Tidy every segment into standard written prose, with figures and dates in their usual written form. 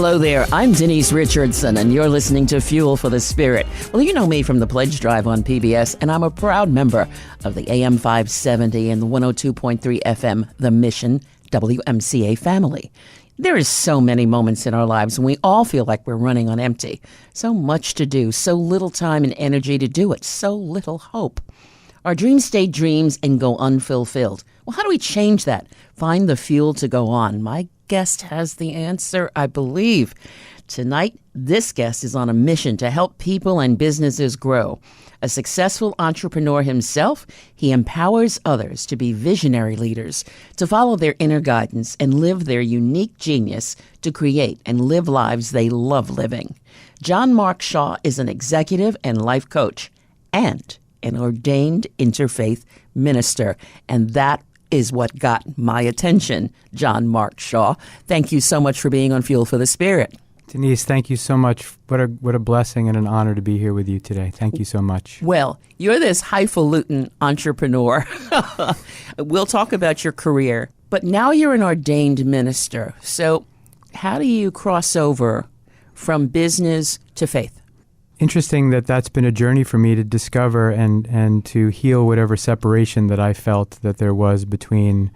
Hello there, I'm Denise Richardson, and you're listening to Fuel for the Spirit. Well, you know me from the Pledge Drive on PBS, and I'm a proud member of the AM 570 and the 102.3 FM, The Mission, WMCA family. There is so many moments in our lives when we all feel like we're running on empty. So much to do, so little time and energy to do it, so little hope. Our dreams stay dreams and go unfulfilled. Well, how do we change that? Find the fuel to go on. My guest has the answer, I believe. Tonight, this guest is on a mission to help people and businesses grow. A successful entrepreneur himself, he empowers others to be visionary leaders, to follow their inner guidance and live their unique genius to create and live lives they love living. John Mark Shaw is an executive and life coach and an ordained interfaith minister, and that is what got my attention. John Mark Shaw, thank you so much for being on Fuel for the Spirit. Denise, thank you so much. What a blessing and an honor to be here with you today. Thank you so much. Well, you're this highfalutin entrepreneur. We'll talk about your career, but now you're an ordained minister. So how do you cross over from business to faith? Interesting that's been a journey for me to discover and to heal whatever separation that I felt that there was between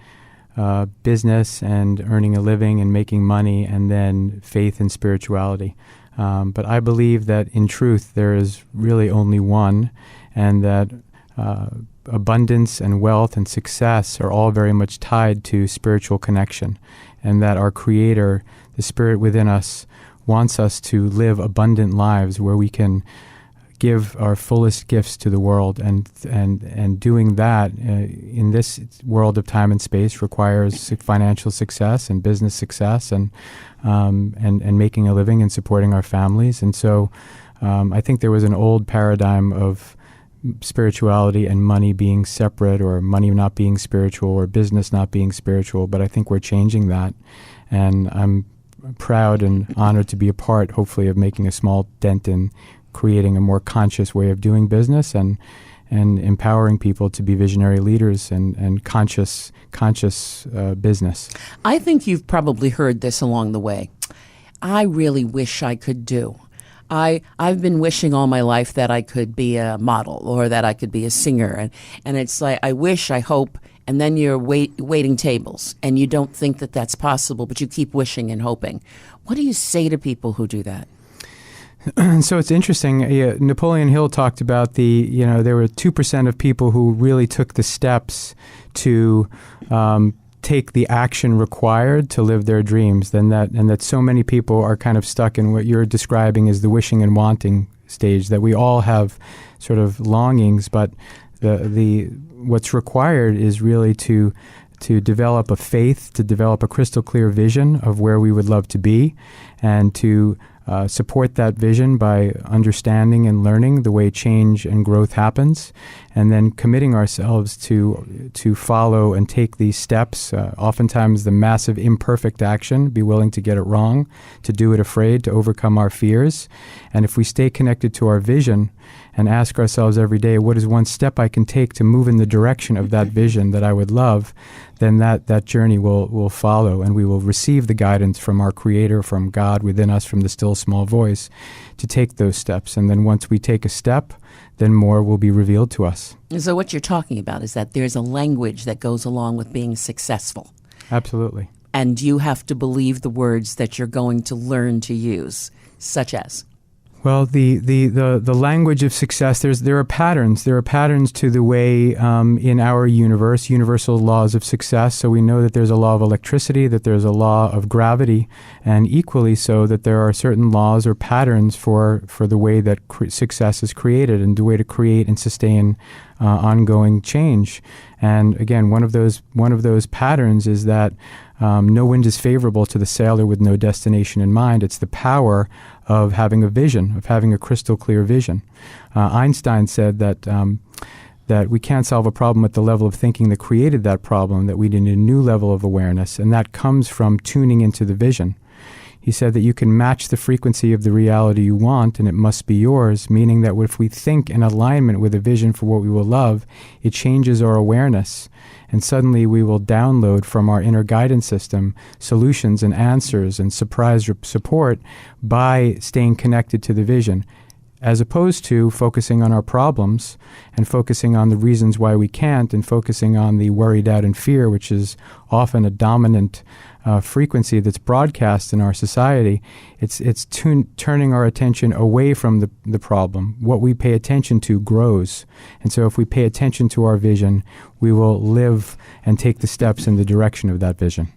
business and earning a living and making money, and then faith and spirituality. But I believe that in truth there is really only one, and that abundance and wealth and success are all very much tied to spiritual connection, and that our Creator, the Spirit within us, wants us to live abundant lives where we can give our fullest gifts to the world, and doing that in this world of time and space requires financial success and business success and making a living and supporting our families. And so I think there was an old paradigm of spirituality and money being separate, or money not being spiritual, or business not being spiritual, but I think we're changing that, and I'm proud and honored to be a part, hopefully, of making a small dent in creating a more conscious way of doing business and empowering people to be visionary leaders and conscious business. I think you've probably heard this along the way. I really wish I could do. I've been wishing all my life that I could be a model or that I could be a singer. And it's like, I wish, I hope, and then you're waiting tables and you don't think that that's possible, but you keep wishing and hoping. What do you say to people who do that? So it's interesting. Napoleon Hill talked about there were 2% of people who really took the steps to take the action required to live their dreams, and that so many people are kind of stuck in what you're describing as the wishing and wanting stage, that we all have sort of longings, but the what's required is really to develop a faith, to develop a crystal clear vision of where we would love to be, and to support that vision by understanding and learning the way change and growth happens, and then committing ourselves to follow and take these steps, oftentimes the massive imperfect action, be willing to get it wrong, to do it afraid, to overcome our fears. And if we stay connected to our vision and ask ourselves every day, what is one step I can take to move in the direction of that vision that I would love, then that journey will follow, and we will receive the guidance from our Creator, from God within us, from the still small voice, to take those steps. And then once we take a step, then more will be revealed to us. So what you're talking about is that there's a language that goes along with being successful. Absolutely. And you have to believe the words that you're going to learn to use, such as? Well, the language of success, there are patterns. There are patterns to the way in our universe, universal laws of success. So we know that there's a law of electricity, that there's a law of gravity, and equally so that there are certain laws or patterns for the way that success is created and the way to create and sustain ongoing change. And again, one of those patterns is that no wind is favorable to the sailor with no destination in mind. It's the power of having a vision, of having a crystal clear vision. Einstein said that we can't solve a problem at the level of thinking that created that problem, that we need a new level of awareness, and that comes from tuning into the vision. He said that you can match the frequency of the reality you want and it must be yours, meaning that if we think in alignment with a vision for what we will love, it changes our awareness. And suddenly we will download from our inner guidance system solutions and answers and surprise support by staying connected to the vision, as opposed to focusing on our problems and focusing on the reasons why we can't and focusing on the worry, doubt, and fear, which is often a dominant frequency that's broadcast in our society. It's turning our attention away from the problem. What we pay attention to grows. And so if we pay attention to our vision, we will live and take the steps in the direction of that vision.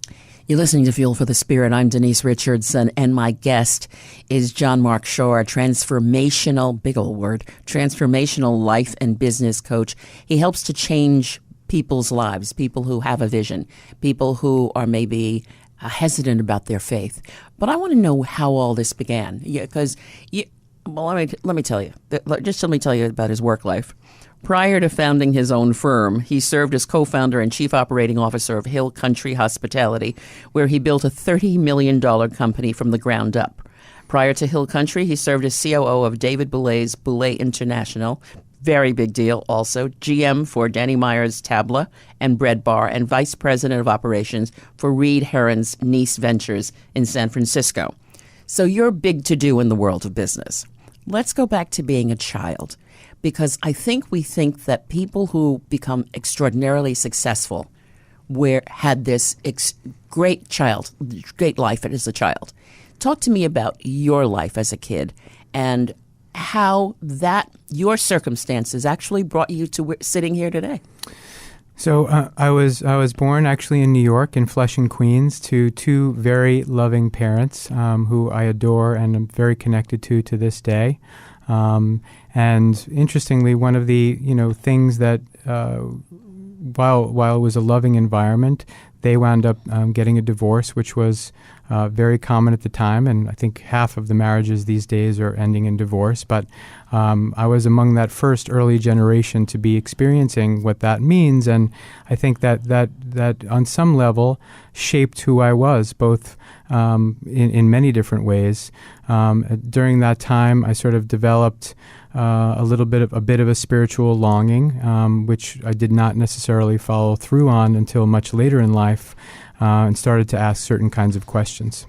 You're listening to Fuel for the Spirit. I'm Denise Richardson, and my guest is John Mark Shaw, a transformational, big old word, transformational life and business coach. He helps to change people's lives, people who have a vision, people who are maybe hesitant about their faith. But I want to know how all this began, because, let me tell you, just let me tell you about his work life. Prior to founding his own firm, he served as co-founder and chief operating officer of Hill Country Hospitality, where he built a $30 million company from the ground up. Prior to Hill Country, he served as COO of David Boulet's Boulet International, very big deal also, GM for Danny Meyer's Tabla and Bread Bar, and vice president of operations for Reed Herron's Nice Ventures in San Francisco. So you're big to do in the world of business. Let's go back to being a child, because I think we think that people who become extraordinarily successful had this great life as a child. Talk to me about your life as a kid and how your circumstances actually brought you to sitting here today. So I was born actually in New York, in Flushing, Queens, to two very loving parents who I adore and am very connected to this day. And interestingly, one of the things that while it was a loving environment, they wound up getting a divorce, which was very common at the time, and I think half of the marriages these days are ending in divorce. But I was among that first early generation to be experiencing what that means, and I think that on some level shaped who I was, both in many different ways. During that time, I sort of developed a bit of a spiritual longing, which I did not necessarily follow through on until much later in life, and started to ask certain kinds of questions.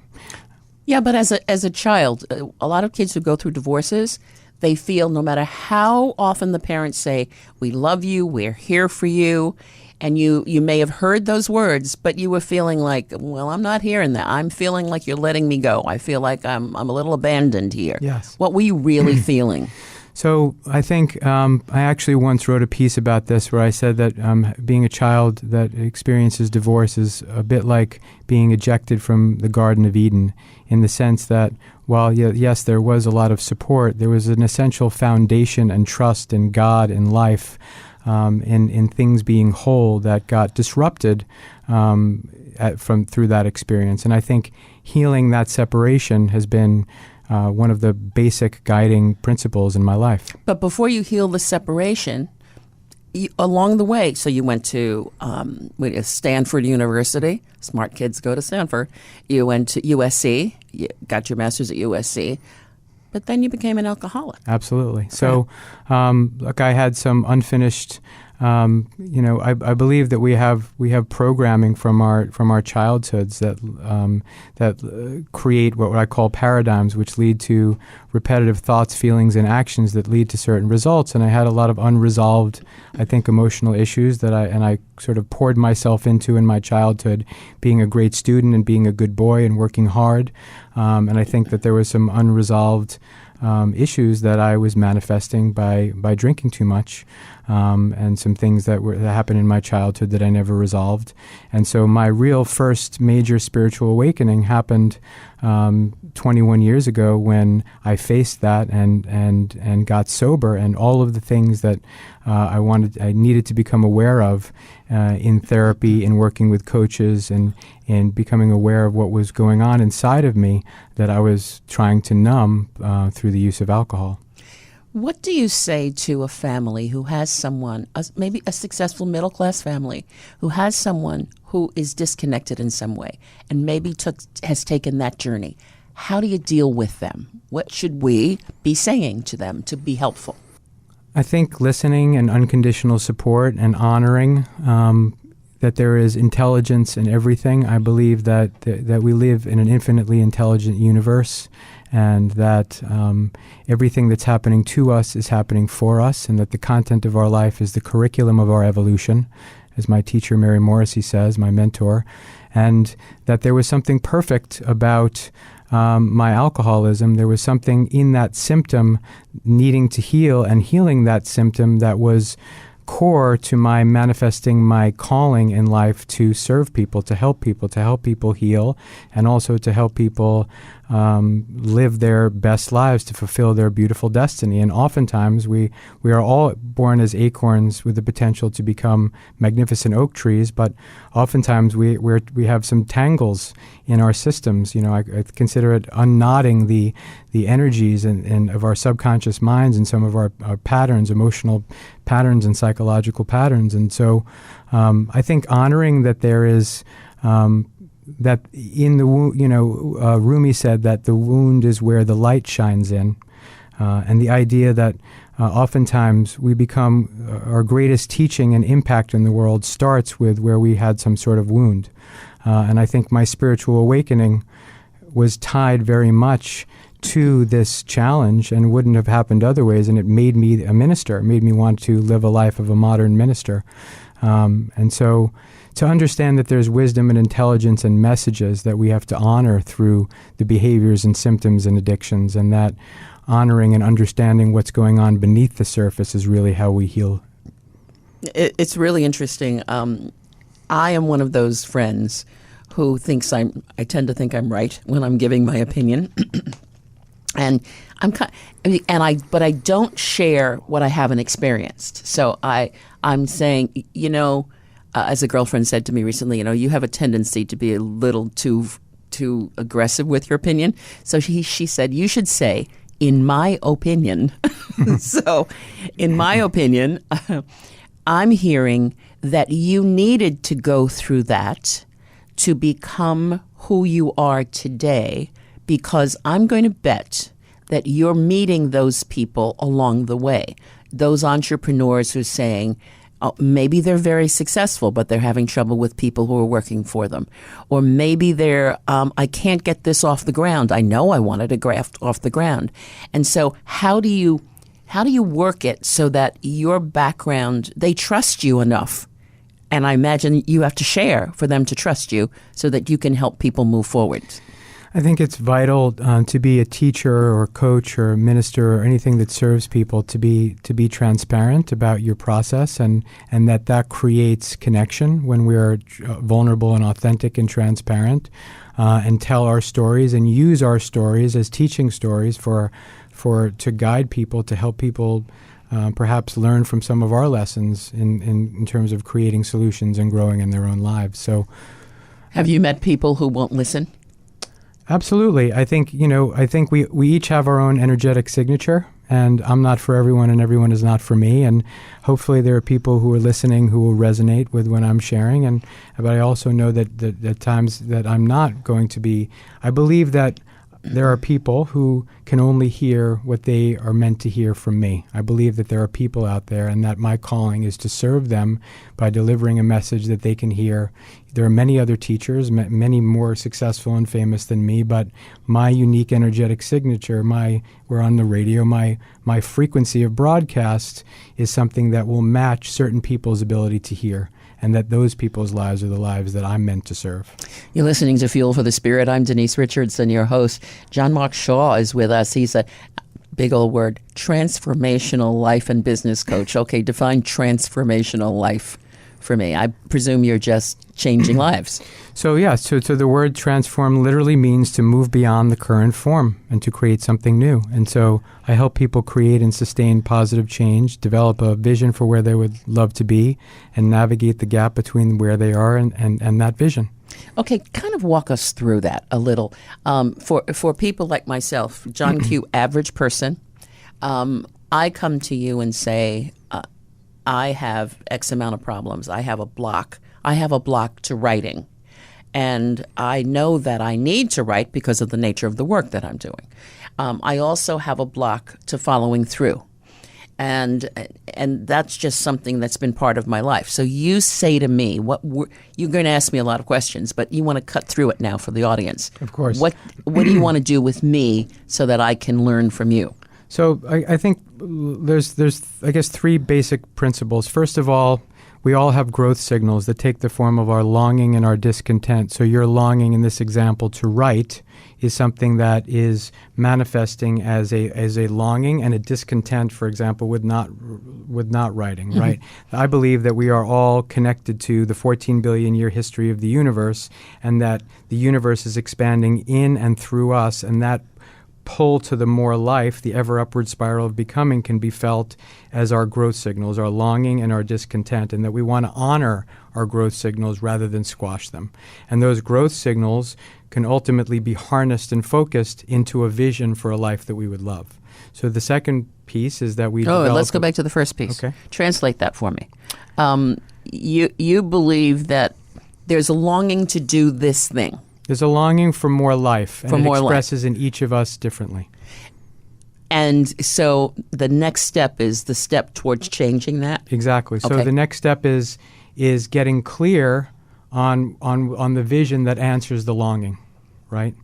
Yeah, but as a child, a lot of kids who go through divorces, they feel no matter how often the parents say, "We love you, we're here for you," and you may have heard those words, but you were feeling like, well, I'm not hearing that. I'm feeling like you're letting me go. I feel like I'm a little abandoned here. Yes. What were you really feeling? So I think I actually once wrote a piece about this where I said that being a child that experiences divorce is a bit like being ejected from the Garden of Eden, in the sense that while, yes, there was a lot of support, there was an essential foundation and trust in God and life, in things being whole, that got disrupted through that experience. And I think healing that separation has been one of the basic guiding principles in my life. But before you heal the separation, along the way, so you went to Stanford University. Smart kids go to Stanford. You went to USC. You got your master's at USC. But then you became an alcoholic. Absolutely. Okay. So, look, I had some unfinished. I believe that we have programming from our childhoods that create what I call paradigms, which lead to repetitive thoughts, feelings, and actions that lead to certain results. And I had a lot of unresolved, I think, emotional issues that I sort of poured myself into in my childhood, being a great student and being a good boy and working hard. And I think that there was some unresolved issues that I was manifesting by drinking too much, and some things that happened in my childhood that I never resolved. And so my real first major spiritual awakening happened 21 years ago, when I faced that and got sober, and all of the things that I needed to become aware of in therapy, in working with coaches, and becoming aware of what was going on inside of me that I was trying to numb through the use of alcohol. What do you say to a family who has someone, maybe a successful middle-class family, who has someone who is disconnected in some way and maybe has taken that journey? how do you deal with them? What should we be saying to them to be helpful? I think listening and unconditional support and honoring that there is intelligence in everything. I believe that we live in an infinitely intelligent universe, and that everything that's happening to us is happening for us, and that the content of our life is the curriculum of our evolution, as my teacher Mary Morrissey says, my mentor, and that there was something perfect about my alcoholism. There was something in that symptom needing to heal, and healing that symptom that was core to my manifesting my calling in life to serve people, to help people heal, and also to help people live their best lives, to fulfill their beautiful destiny. And oftentimes we are all born as acorns with the potential to become magnificent oak trees, but oftentimes we have some tangles in our systems. I consider it unknotting the energies and of our subconscious minds and some of our patterns, emotional patterns and psychological patterns. And so I think honoring that there is that in the wound, Rumi said that the wound is where the light shines in, and the idea that oftentimes we become our greatest teaching and impact in the world starts with where we had some sort of wound. And I think my spiritual awakening was tied very much to this challenge and wouldn't have happened otherwise, and it made me a minister. It made me want to live a life of a modern minister. And so to understand that there's wisdom and intelligence and messages that we have to honor through the behaviors and symptoms and addictions, and that honoring and understanding what's going on beneath the surface is really how we heal. It's really interesting. I am one of those friends who thinks I tend to think I'm right when I'm giving my opinion. And but I don't share what I haven't experienced. So I'm saying, as a girlfriend said to me recently, you have a tendency to be a little too aggressive with your opinion. So she said, you should say, in my opinion. So in my opinion, I'm hearing that you needed to go through that to become who you are today, because I'm going to bet that you're meeting those people along the way, those entrepreneurs who are saying, maybe they're very successful, but they're having trouble with people who are working for them. Or maybe they're, I can't get this off the ground. I know I wanted to graft off the ground. And so how do you work it so that your background, they trust you enough? And I imagine you have to share for them to trust you so that you can help people move forward. I think it's vital to be a teacher or a coach or a minister or anything that serves people to be transparent about your process, and that creates connection when we are vulnerable and authentic and transparent, and tell our stories and use our stories as teaching stories to guide people, to help people perhaps learn from some of our lessons in terms of creating solutions and growing in their own lives. So, have you met people who won't listen? Absolutely. I think we each have our own energetic signature, and I'm not for everyone and everyone is not for me. And hopefully there are people who are listening who will resonate with what I'm sharing. But I also know that at times that I'm not going to be. I believe that there are people who can only hear what they are meant to hear from me. I believe that there are people out there, and that my calling is to serve them by delivering a message that they can hear. There are many other teachers, many more successful and famous than me, but my unique energetic signature, we're on the radio, my frequency of broadcast is something that will match certain people's ability to hear, and that those people's lives are the lives that I'm meant to serve. You're listening to Fuel for the Spirit. I'm Denise Richardson, your host. John Mark Shaw is with us. He's a big old word, transformational life and business coach. Okay, define transformational life for me. I presume you're just changing lives. So the word transform literally means to move beyond the current form and to create something new. And so I help people create and sustain positive change, develop a vision for where they would love to be, and navigate the gap between where they are and that vision. Okay, kind of walk us through that a little. For people like myself, John Q, average person, I come to you and say, I have X amount of problems. I have a block. I have a block to writing. And I know that I need to write because of the nature of the work that I'm doing. I also have a block to following through. And that's just something that's been part of my life. So you say to me, you're going to ask me a lot of questions, but you want to cut through it now for the audience. Of course. What do you want to do with me so that I can learn from you? So I think there's I guess three basic principles. First of all, we all have growth signals that take the form of our longing and our discontent. So your longing in this example to write is something that is manifesting as a longing, and a discontent, for example, with not writing, mm-hmm. right? I believe that we are all connected to the 14 billion year history of the universe, and that the universe is expanding in and through us, and that pull to the more life, the ever upward spiral of becoming, can be felt as our growth signals, our longing and our discontent, and that we want to honor our growth signals rather than squash them. And those growth signals can ultimately be harnessed and focused into a vision for a life that we would love. So the second piece is that we let's go back to the first piece. Okay. Translate that for me. You believe that there's a longing to do this thing. There's a longing for more life, and it expresses in each of us differently. And so the next step is the step towards changing that? Exactly. So Okay. the next step is getting clear on the vision that answers the longing, right?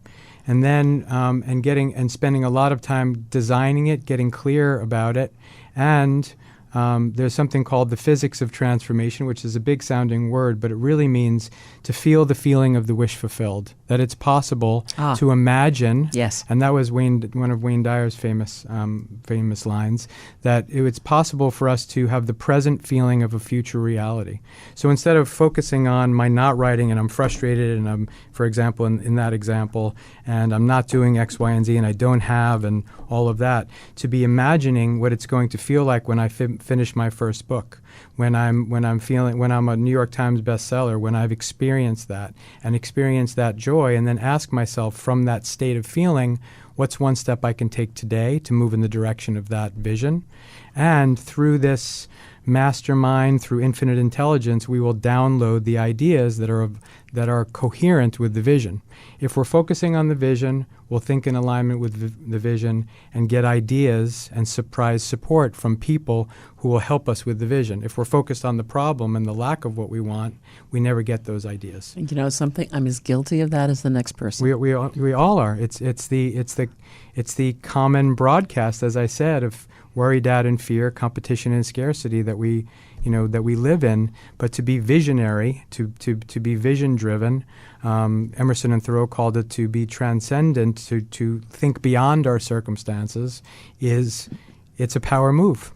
And then and spending a lot of time designing it, getting clear about it, and there's something called the physics of transformation, which is a big sounding word, but it really means to feel the feeling of the wish fulfilled, that it's possible to imagine. Yes. And that was one of Wayne Dyer's famous lines, that it's possible for us to have the present feeling of a future reality. So instead of focusing on my not writing and I'm frustrated and I'm, for example, in that example, and I'm not doing X, Y, and Z and I don't have and all of that, to be imagining what it's going to feel like when I finish my first book, when I'm a New York Times bestseller, when I've experienced that joy, and then ask myself from that state of feeling, what's one step I can take today to move in the direction of that vision? And through this mastermind, through infinite intelligence, we will download the ideas that are coherent with the vision. If we're focusing on the vision, we'll think in alignment with the vision and get ideas and surprise support from people who will help us with the vision. If we're focused on the problem and the lack of what we want, we never get those ideas. You know something? I'm as guilty of that as the next person. We all are. It's the common broadcast, as I said, of worry, doubt, and fear, competition and scarcity that we live in. But to be visionary, to be vision driven, Emerson and Thoreau called it to be transcendent, to think beyond our circumstances, it's a power move.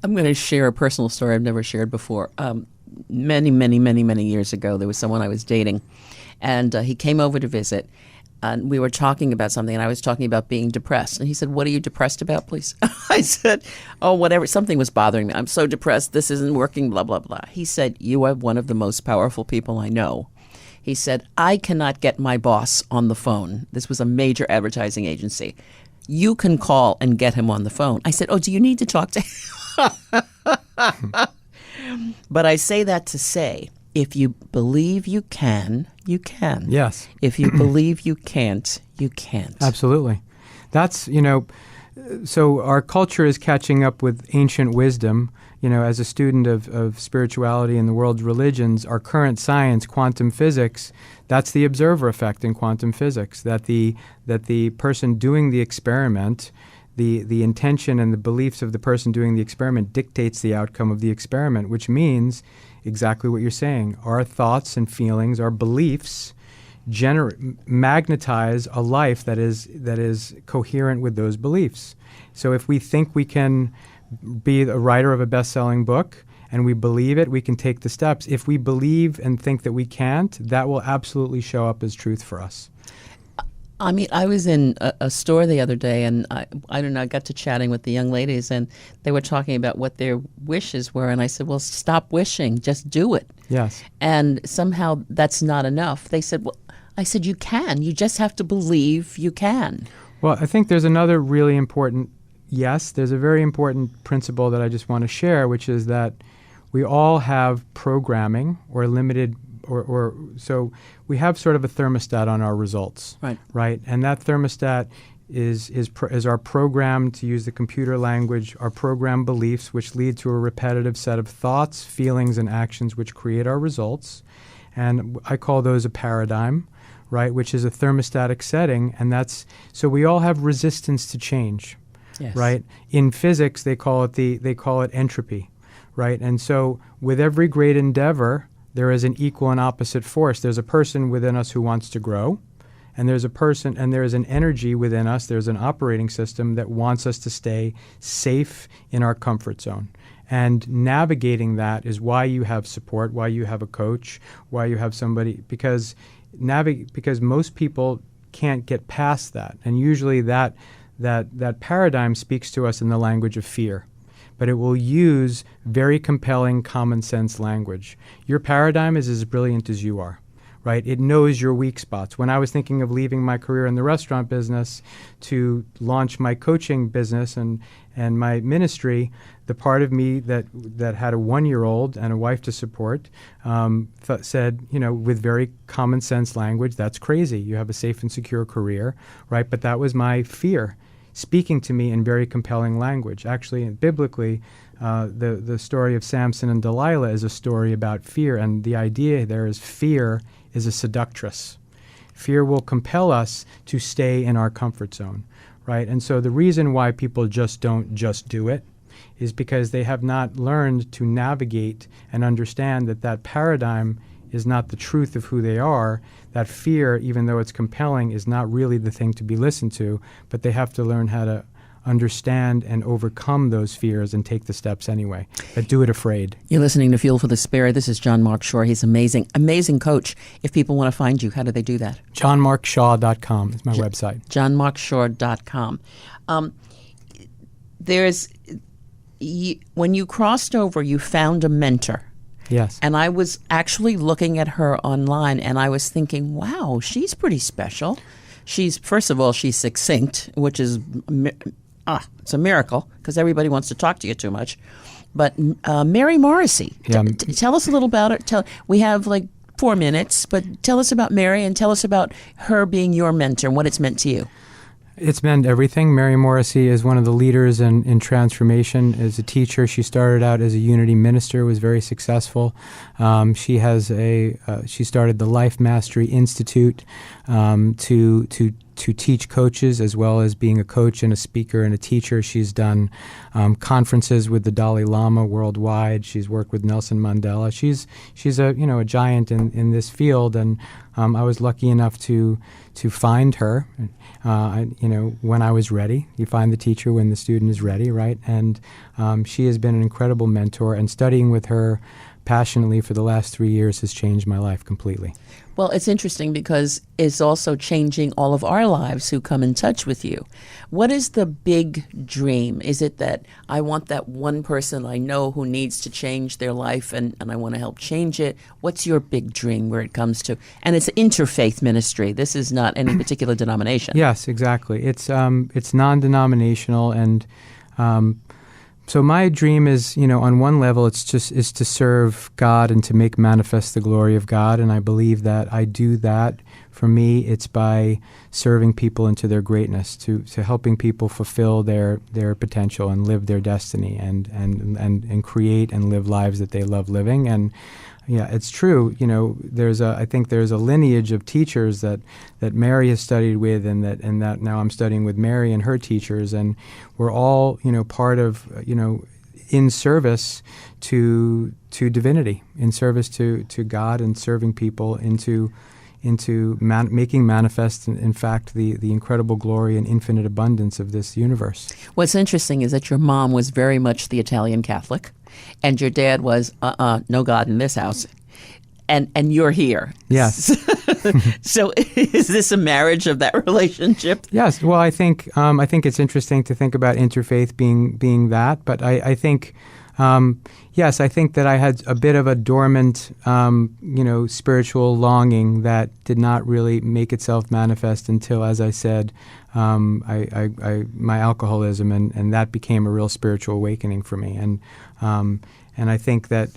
I'm going to share a personal story I've never shared before. Many years ago, there was someone I was dating, and he came over to visit. And we were talking about something, and I was talking about being depressed. And he said, "What are you depressed about, please?" I said, "Oh, whatever. Something was bothering me. I'm so depressed. This isn't working, blah, blah, blah." He said, "You are one of the most powerful people I know." He said, "I cannot get my boss on the phone." This was a major advertising agency. "You can call and get him on the phone." I said, "Oh, do you need to talk to him?" But I say that to say, if you believe you can, you can. Yes. If you believe you can't, you can't. Absolutely. That's, so our culture is catching up with ancient wisdom. As a student of spirituality and the world's religions, our current science, quantum physics, that's the observer effect in quantum physics, that the person doing the experiment, the intention and the beliefs of the person doing the experiment dictates the outcome of the experiment, which means exactly what you're saying. Our thoughts and feelings, our beliefs, magnetize a life that is coherent with those beliefs. So if we think we can be a writer of a best-selling book and we believe it, we can take the steps. If we believe and think that we can't, that will absolutely show up as truth for us. I mean, I was in a store the other day, and I don't know, I got to chatting with the young ladies, and they were talking about what their wishes were, and I said, well, stop wishing, just do it. Yes. And somehow that's not enough. They said, well, I said, you can. You just have to believe you can. Well, I think there's another really important, there's a very important principle that I just want to share, which is that we all have programming or limited so we have sort of a thermostat on our results, right? And that thermostat is our program, to use the computer language, our program beliefs, which lead to a repetitive set of thoughts, feelings, and actions which create our results. And I call those a paradigm, right, which is a thermostatic setting. And so we all have resistance to change, yes. right? In physics, they call it entropy, right? And so with every great endeavor, there is an equal and opposite force. There's a person within us who wants to grow. And there's an energy within us, there's an operating system that wants us to stay safe in our comfort zone. And navigating that is why you have support, why you have a coach, why you have somebody, because most people can't get past that. And usually that paradigm speaks to us in the language of fear. But it will use very compelling common sense language. Your paradigm is as brilliant as you are. Right? It knows your weak spots. When I was thinking of leaving my career in the restaurant business to launch my coaching business and my ministry, the part of me that had a 1-year-old and a wife to support said, with very common sense language, that's crazy. You have a safe and secure career, right? But that was my fear speaking to me in very compelling language. Actually, biblically, the story of Samson and Delilah is a story about fear, and the idea there is fear is a seductress. Fear will compel us to stay in our comfort zone, right? And so the reason why people just don't just do it is because they have not learned to navigate and understand that paradigm is not the truth of who they are. That fear, even though it's compelling, is not really the thing to be listened to, but they have to learn how to understand and overcome those fears and take the steps anyway, but do it afraid. You're listening to Fuel for the Spirit. This is John Mark Shaw. He's amazing, amazing coach. If people want to find you, how do they do that? JohnMarkShaw.com is my website. JohnMarkShaw.com. When you crossed over, you found a mentor. Yes. And I was actually looking at her online, and I was thinking, wow, she's pretty special. First of all, she's succinct, which is it's a miracle because everybody wants to talk to you too much. But Mary Morrissey, tell us a little about her. We have like 4 minutes, but tell us about Mary and tell us about her being your mentor and what it's meant to you. It's meant everything. Mary Morrissey is one of the leaders in transformation. As a teacher, she started out as a Unity minister, was very successful. She started the Life Mastery Institute to teach coaches, as well as being a coach and a speaker and a teacher. She's done conferences with the Dalai Lama worldwide. She's worked with Nelson Mandela. She's a giant in this field, and I was lucky enough to find her. When I was ready. You find the teacher when the student is ready, right? And she has been an incredible mentor, and studying with her passionately for the last 3 years has changed my life completely. Well, it's interesting because it's also changing all of our lives who come in touch with you. What is the big dream? Is it that I want that one person I know who needs to change their life and I want to help change it? What's your big dream where it comes to? And it's interfaith ministry. This is not any particular denomination. Yes, exactly. It's non-denominational, and so my dream is, on one level, is to serve God and to make manifest the glory of God, and I believe that I do that. For me, it's by serving people into their greatness, to helping people fulfill their potential and live their destiny, and create and live lives that they love living. And yeah, it's true. I think there's a lineage of teachers that Mary has studied with, and that now I'm studying with Mary and her teachers, and we're all part of in service to divinity, in service to God, and serving people into making manifest, in fact, the incredible glory and infinite abundance of this universe. What's interesting is that your mom was very much the Italian Catholic, and your dad was, no God in this house. And you're here. Yes. So is this a marriage of that relationship? Yes. Well, I think it's interesting to think about interfaith being that, but I think, yes, I think that I had a bit of a dormant, spiritual longing that did not really make itself manifest until, as I said, my alcoholism, and that became a real spiritual awakening for me. And I think that,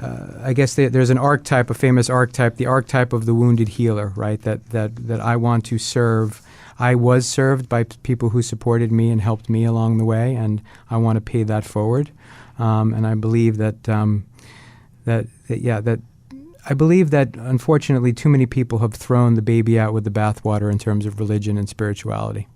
I guess there's an archetype, a famous archetype, the archetype of the wounded healer, right? That I want to serve. I was served by people who supported me and helped me along the way, and I want to pay that forward. And I believe that I believe that unfortunately too many people have thrown the baby out with the bathwater in terms of religion and spirituality.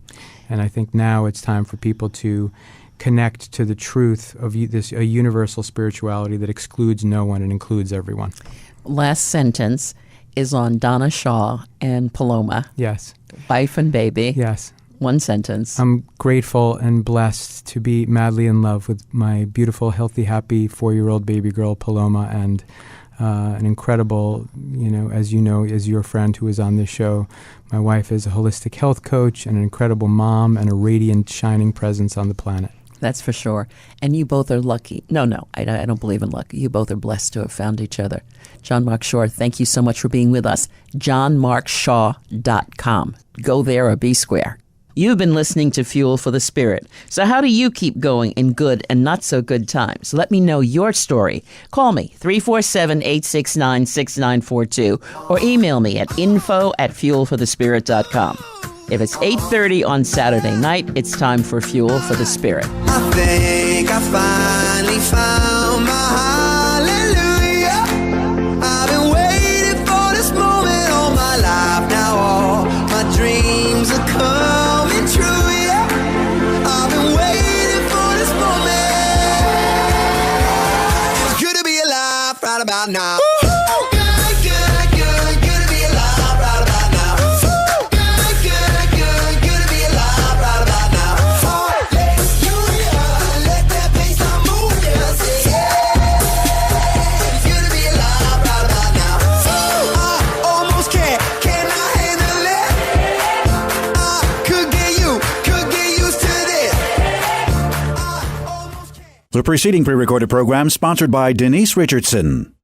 And I think now it's time for people to connect to the truth of a universal spirituality that excludes no one and includes everyone. Last sentence is on Donna Shaw and Paloma. Yes. Wife and baby. Yes. One sentence. I'm grateful and blessed to be madly in love with my beautiful, healthy, happy 4-year-old baby girl, Paloma, and an incredible, as your friend who is on this show, my wife is a holistic health coach and an incredible mom and a radiant, shining presence on the planet. That's for sure. And you both are lucky. No, I don't believe in luck. You both are blessed to have found each other. John Mark Shaw, thank you so much for being with us. JohnMarkShaw.com. Go there or be square. You've been listening to Fuel for the Spirit. So how do you keep going in good and not so good times? Let me know your story. Call me, 347-869-6942, or email me at info@fuelforthespirit.com. If it's 8:30 on Saturday night, it's time for Fuel for the Spirit. I think I finally found my hallelujah. I've been waiting for this moment all my life. Now all my dreams are coming true, yeah. I've been waiting for this moment. It's good to be alive right about now. The preceding pre-recorded program sponsored by Denise Richardson.